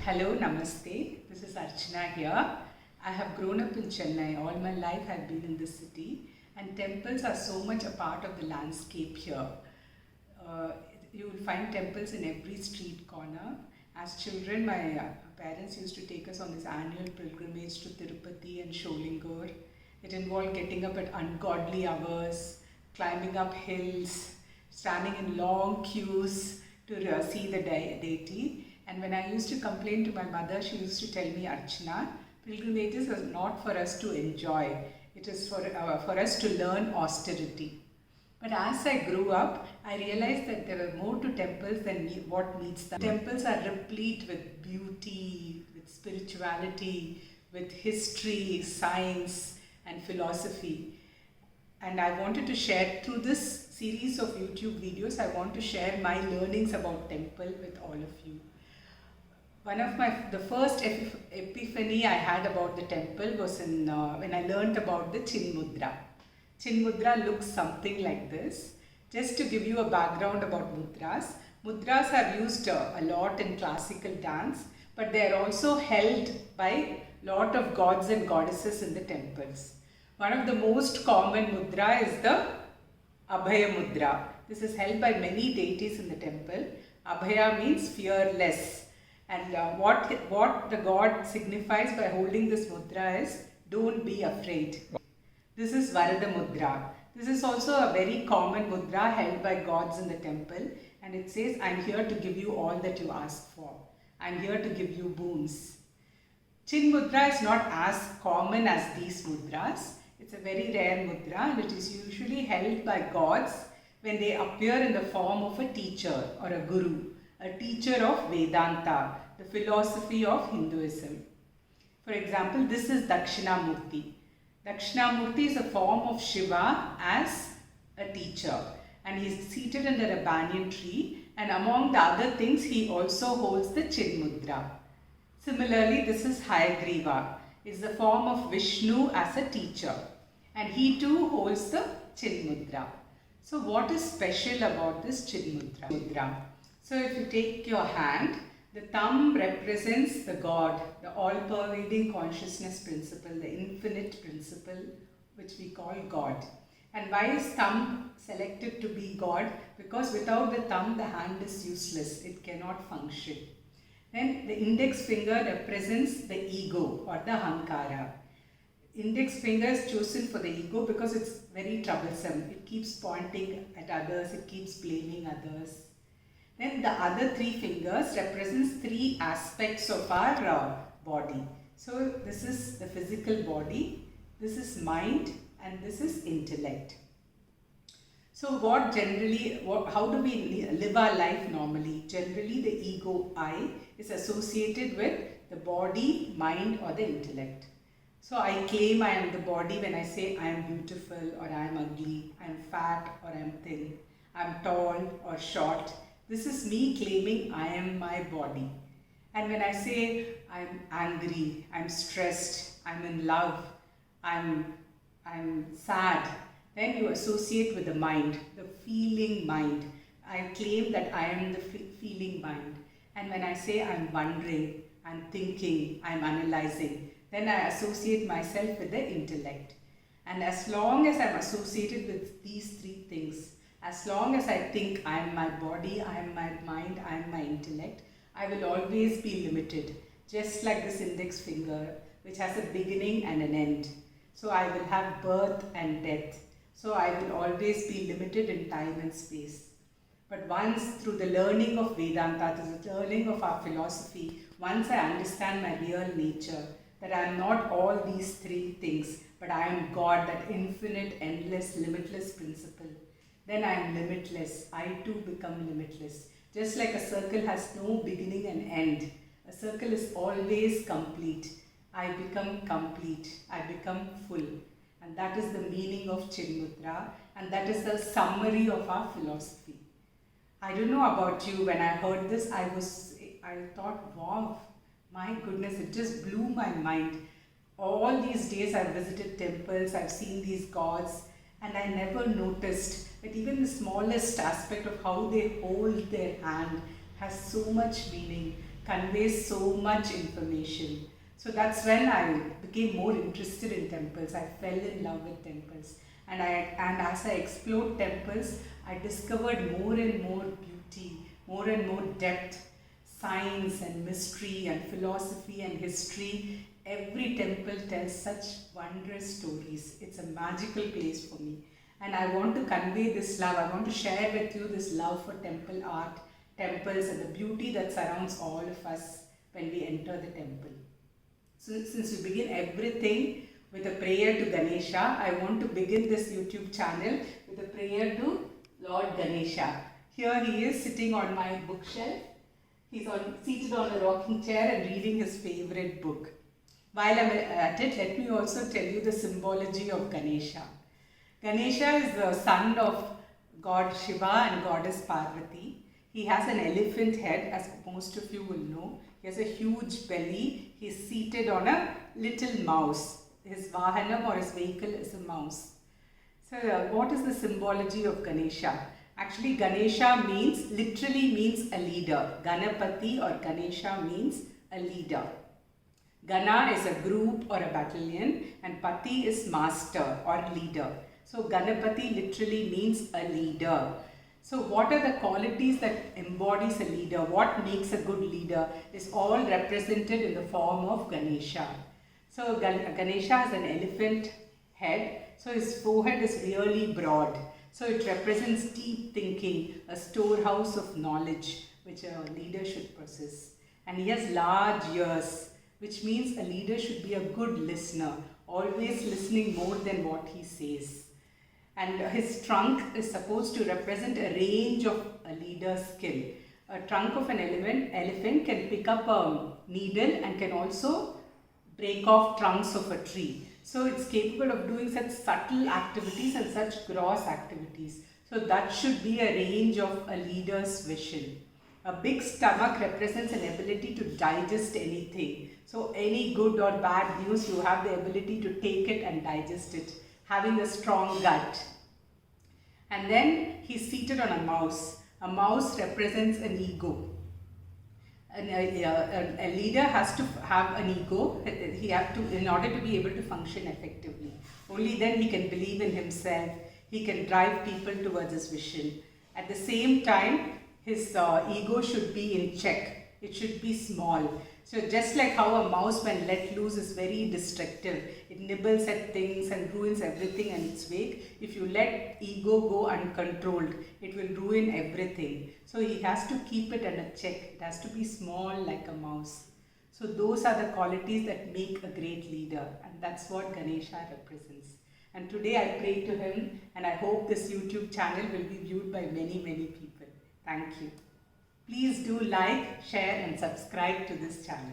Hello, Namaste. This is Archana here. I have grown up in Chennai. All my life I've been in this city, and temples are so much a part of the landscape here. Uh, you will find temples in every street corner. As children, my parents used to take us on this annual pilgrimage to Tirupati and Sholingur. It involved getting up at ungodly hours, climbing up hills, standing in long queues to see the deity. And when I used to complain to my mother, she used to tell me, Archana, pilgrimages are not for us to enjoy. It is for us to learn austerity. But as I grew up, I realized that there are more to temples than what meets them. Temples are replete with beauty, with spirituality, with history, science, and philosophy. And I wanted to share through this series of YouTube videos, I want to share my learnings about temple with all of you. The first epiphany I had about the temple was when I learnt about the Chin Mudra. Chin Mudra looks something like this. Just to give you a background about mudras, mudras are used a lot in classical dance, but they are also held by a lot of gods and goddesses in the temples. One of the most common mudra is the Abhaya Mudra. This is held by many deities in the temple. Abhaya means fearless. And what the god signifies by holding this mudra is, don't be afraid. This is Varada Mudra. This is also a very common mudra held by gods in the temple. And it says, I'm here to give you all that you ask for. I'm here to give you boons. Chin Mudra is not as common as these mudras. It's a very rare mudra and it is usually held by gods when they appear in the form of a teacher or a guru. A teacher of Vedanta, the philosophy of Hinduism. For example, this is Dakshinamurti. Dakshinamurti is a form of Shiva as a teacher, and he is seated under a banyan tree, and among the other things he also holds the Chin Mudra. Similarly, this is Hayagriva. Is the form of Vishnu as a teacher, and he too holds the Chin Mudra. So what is special about this Chin Mudra? So if you take your hand, the thumb represents the God, the all-pervading consciousness principle, the infinite principle which we call God. And why is thumb selected to be God? Because without the thumb, the hand is useless. It cannot function. Then the index finger represents the ego or the hankara. Index finger is chosen for the ego because it's very troublesome. It keeps pointing at others, it keeps blaming others. Then the other three fingers represents three aspects of our body. So this is the physical body, this is mind, and this is intellect. So how do we live our life normally? Generally the ego I is associated with the body, mind, or the intellect. So I claim I am the body when I say I am beautiful or I am ugly, I am fat or I am thin, I am tall or short. This is me claiming I am my body. And when I say I'm angry, I'm stressed, I'm in love, I'm sad, then you associate with the mind, the feeling mind. I claim that I am the feeling mind. And when I say I'm wondering, I'm thinking, I'm analyzing, then I associate myself with the intellect. And as long as I'm associated with these three things, as long as I think I am my body, I am my mind, I am my intellect, I will always be limited. Just like this index finger, which has a beginning and an end. So I will have birth and death. So I will always be limited in time and space. But once through the learning of Vedanta, through the learning of our philosophy, once I understand my real nature, that I am not all these three things, but I am God, that infinite, endless, limitless principle. Then I am limitless. I too become limitless. Just like a circle has no beginning and end. A circle is always complete. I become complete. I become full. And that is the meaning of Chin Mudra. And that is the summary of our philosophy. I don't know about you. When I heard this, I thought, wow, my goodness, it just blew my mind. All these days I've visited temples, I've seen these gods, and I never noticed that even the smallest aspect of how they hold their hand has so much meaning. conveys so much information. So that's when I became more interested in temples. I fell in love with temples. And as I explored temples, I discovered more and more beauty, more and more depth, science and mystery and philosophy and history. Every temple tells such wondrous stories. It's a magical place for me. And I want to convey this love. I want to share with you this love for temple art, temples, and the beauty that surrounds all of us when we enter the temple. So since we begin everything with a prayer to Ganesha, I want to begin this YouTube channel with a prayer to Lord Ganesha. Here he is sitting on my bookshelf. He's seated on a rocking chair and reading his favorite book. While I'm at it, let me also tell you the symbology of Ganesha. Ganesha is the son of God Shiva and goddess Parvati. He has an elephant head, as most of you will know. He has a huge belly. He is seated on a little mouse. His vahanam or his vehicle is a mouse. So what is the symbology of Ganesha? Actually, Ganesha literally means a leader. Ganapati or Ganesha means a leader. Gana is a group or a battalion, and Pati is master or leader. So Ganapati literally means a leader. So what are the qualities that embodies a leader? What makes a good leader is all represented in the form of Ganesha. So Ganesha has an elephant head. So his forehead is really broad. So it represents deep thinking, a storehouse of knowledge which a leader should possess. And he has large ears, which means a leader should be a good listener, always listening more than what he says. And his trunk is supposed to represent a range of a leader's skill. A trunk of an elephant can pick up a needle and can also break off trunks of a tree. So it's capable of doing such subtle activities and such gross activities. So that should be a range of a leader's vision. A big stomach represents an ability to digest anything. So any good or bad news, you have the ability to take it and digest it. Having a strong gut. And then he's seated on a mouse. A mouse represents an ego. A leader has to have an ego. He has to, in order to be able to function effectively. Only then he can believe in himself. He can drive people towards his vision. At the same time, his ego should be in check. It should be small. So just like how a mouse when let loose is very destructive, it nibbles at things and ruins everything in its wake. If you let ego go uncontrolled, it will ruin everything. So he has to keep it under check. It has to be small like a mouse. So those are the qualities that make a great leader, and that's what Ganesha represents. And today I pray to him, and I hope this YouTube channel will be viewed by many, many people. Thank you. Please do like, share and subscribe to this channel.